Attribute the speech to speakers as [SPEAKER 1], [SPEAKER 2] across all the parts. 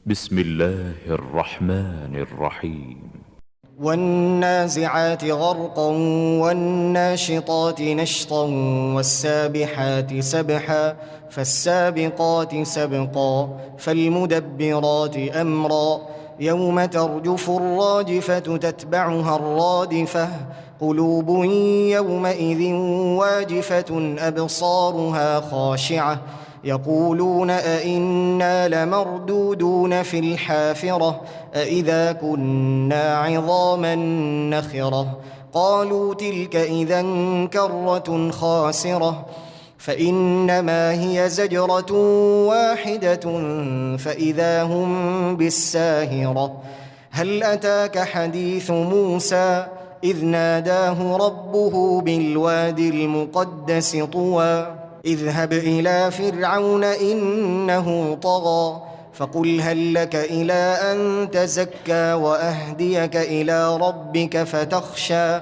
[SPEAKER 1] بسم الله الرحمن الرحيم
[SPEAKER 2] والنازعات غرقا والناشطات نشطا والسابحات سبحا فالسابقات سبقا فالمدبرات أمرا يوم ترجف الراجفة تتبعها الرادفة قلوب يومئذ واجفة أبصارها خاشعة يقولون أئنا لمردودون في الحافرة أئذا كنا عظاما نخرة قالوا تلك إذا كرة خاسرة فإنما هي زجرة واحدة فإذا هم بالساهرة هل أتاك حديث موسى إذ ناداه ربه بالوادي المقدس طوى اذهب إلى فرعون إنه طغى فقل هل لك إلى أن تزكى وأهديك إلى ربك فتخشى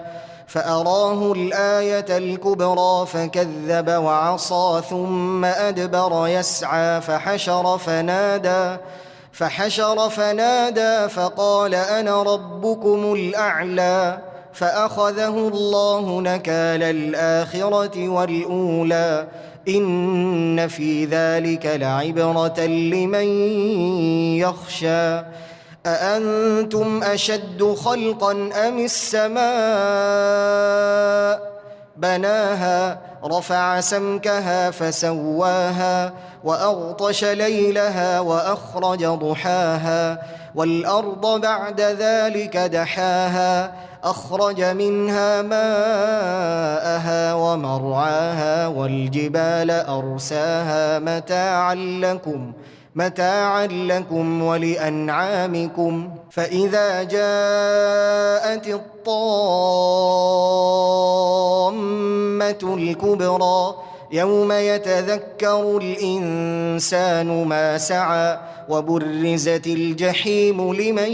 [SPEAKER 2] فأراه الآية الكبرى فكذب وعصى ثم أدبر يسعى فحشر فنادى فقال أنا ربكم الأعلى فأخذه الله نكال الآخرة والأولى إن في ذلك لعبرة لمن يخشى أأنتم أشد خلقا أم السماء بناها رفع سمكها فسواها وأغطش ليلها وأخرج ضحاها والأرض بعد ذلك دحاها أخرج منها ماءها ومرعاها والجبال أرساها متاعا لكم ولأنعامكم فإذا جاءت الطامة الكبرى يوم يتذكر الإنسان ما سعى وبرزت الجحيم لمن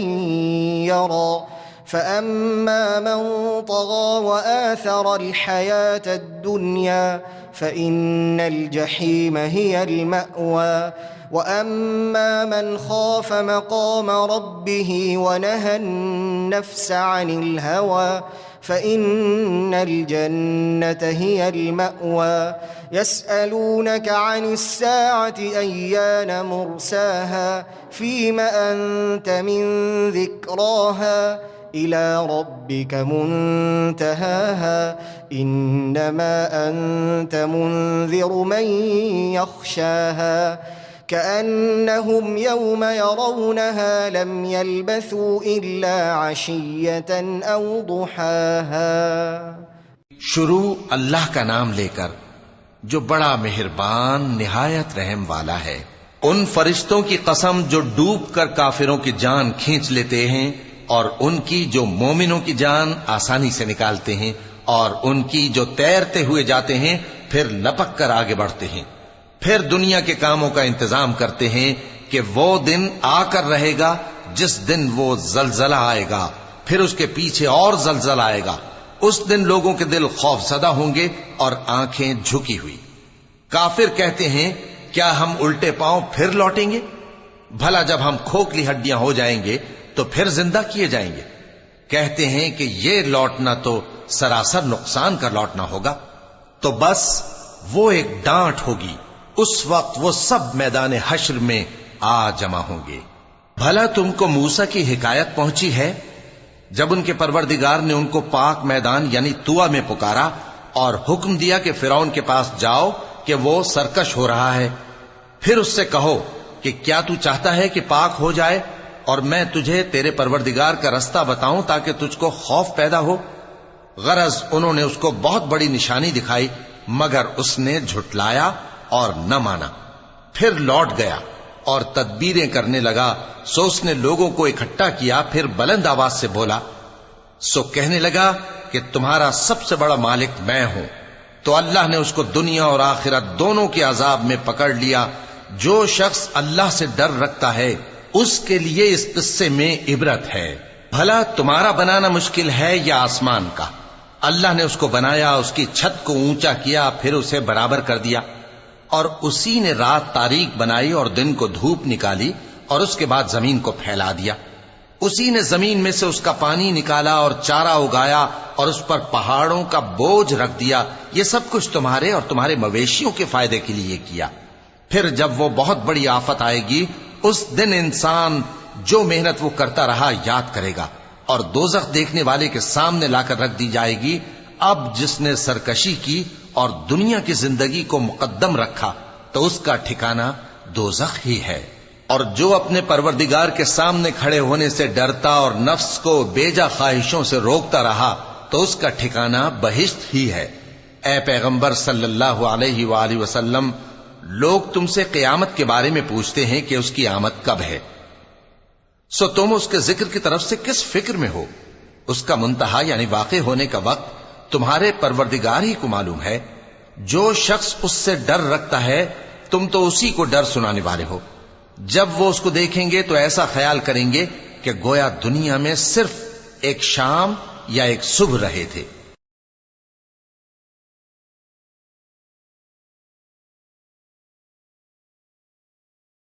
[SPEAKER 2] يرى فأما من طغى وآثر الحياة الدنيا فإن الجحيم هي المأوى وأما من خاف مقام ربه ونهى النفس عن الهوى فإن الجنة هي المأوى يسألونك عن الساعة أيان مرساها فيم أنت من ذكراها إلى ربك منتهاها إنما أنت منذر من يخشاها كأنهم يوم يرونها لم يلبثوا إلا عشية أو ضحاها.
[SPEAKER 3] شروع اللہ کا نام لے کر جو بڑا مہربان نہایت رحم والا ہے. ان فرشتوں کی قسم جو ڈوب کر کافروں کی جان کھینچ لیتے ہیں اور ان کی جو مومنوں کی جان آسانی سے نکالتے ہیں اور ان کی جو تیرتے ہوئے جاتے ہیں پھر لپک کر آگے بڑھتے ہیں. پھر دنیا کے کاموں کا انتظام کرتے ہیں کہ وہ دن آ کر رہے گا جس دن وہ زلزلہ آئے گا پھر اس کے پیچھے اور زلزلہ آئے گا. اس دن لوگوں کے دل خوف زدہ ہوں گے اور آنکھیں جھکی ہوئی. کافر کہتے ہیں کیا ہم الٹے پاؤں پھر لوٹیں گے؟ بھلا جب ہم کھوکھلی ہڈیاں ہو جائیں گے تو پھر زندہ کیے جائیں گے؟ کہتے ہیں کہ یہ لوٹنا تو سراسر نقصان کا لوٹنا ہوگا. تو بس وہ ایک ڈانٹ ہوگی، اس وقت وہ سب میدان حشر میں آ جمع ہوں گے. بھلا تم کو موسیٰ کی حکایت پہنچی ہے جب ان کے پروردگار نے ان کو پاک میدان یعنی طویٰ میں پکارا اور حکم دیا کہ فرعون کے پاس جاؤ کہ وہ سرکش ہو رہا ہے. پھر اس سے کہو کہ کیا تو چاہتا ہے کہ پاک ہو جائے اور میں تجھے تیرے پروردگار کا رستہ بتاؤں تاکہ تجھ کو خوف پیدا ہو. غرض انہوں نے اس کو بہت بڑی نشانی دکھائی مگر اس نے جھٹلایا اور نہ مانا. پھر لوٹ گیا اور تدبیریں کرنے لگا. سو اس نے لوگوں کو اکٹھا کیا پھر بلند آواز سے بولا سو کہنے لگا کہ تمہارا سب سے بڑا مالک میں ہوں. تو اللہ نے اس کو دنیا اور آخرت دونوں کے عذاب میں پکڑ لیا. جو شخص اللہ سے ڈر رکھتا ہے اس کے لیے اس قصے میں عبرت ہے. بھلا تمہارا بنانا مشکل ہے یا آسمان کا؟ اللہ نے اس کو بنایا، اس کی چھت کو اونچا کیا، پھر اسے برابر کر دیا. اور اسی نے رات تاریک بنائی اور دن کو دھوپ نکالی اور اس کے بعد زمین کو پھیلا دیا. اسی نے زمین میں سے اس کا پانی نکالا اور چارہ اگایا اور اس پر پہاڑوں کا بوجھ رکھ دیا. یہ سب کچھ تمہارے اور تمہارے مویشیوں کے فائدے کے لیے کیا. پھر جب وہ بہت بڑی آفت آئے گی اس دن انسان جو محنت وہ کرتا رہا یاد کرے گا اور دوزخ دیکھنے والے کے سامنے لا کر رکھ دی جائے گی. اب جس نے سرکشی کی اور دنیا کی زندگی کو مقدم رکھا تو اس کا ٹھکانہ دوزخ ہی ہے. اور جو اپنے پروردگار کے سامنے کھڑے ہونے سے ڈرتا اور نفس کو بیجا خواہشوں سے روکتا رہا تو اس کا ٹھکانہ بہشت ہی ہے. اے پیغمبر صلی اللہ علیہ وآلہ وسلم، لوگ تم سے قیامت کے بارے میں پوچھتے ہیں کہ اس کی آمد کب ہے، سو تم اس کے ذکر کی طرف سے کس فکر میں ہو؟ اس کا منتہا یعنی واقع ہونے کا وقت تمہارے پروردگار ہی کو معلوم ہے. جو شخص اس سے ڈر رکھتا ہے تم تو اسی کو ڈر سنانے والے ہو. جب وہ اس کو دیکھیں گے تو ایسا خیال کریں گے کہ گویا دنیا میں صرف ایک شام یا ایک صبح رہے تھے.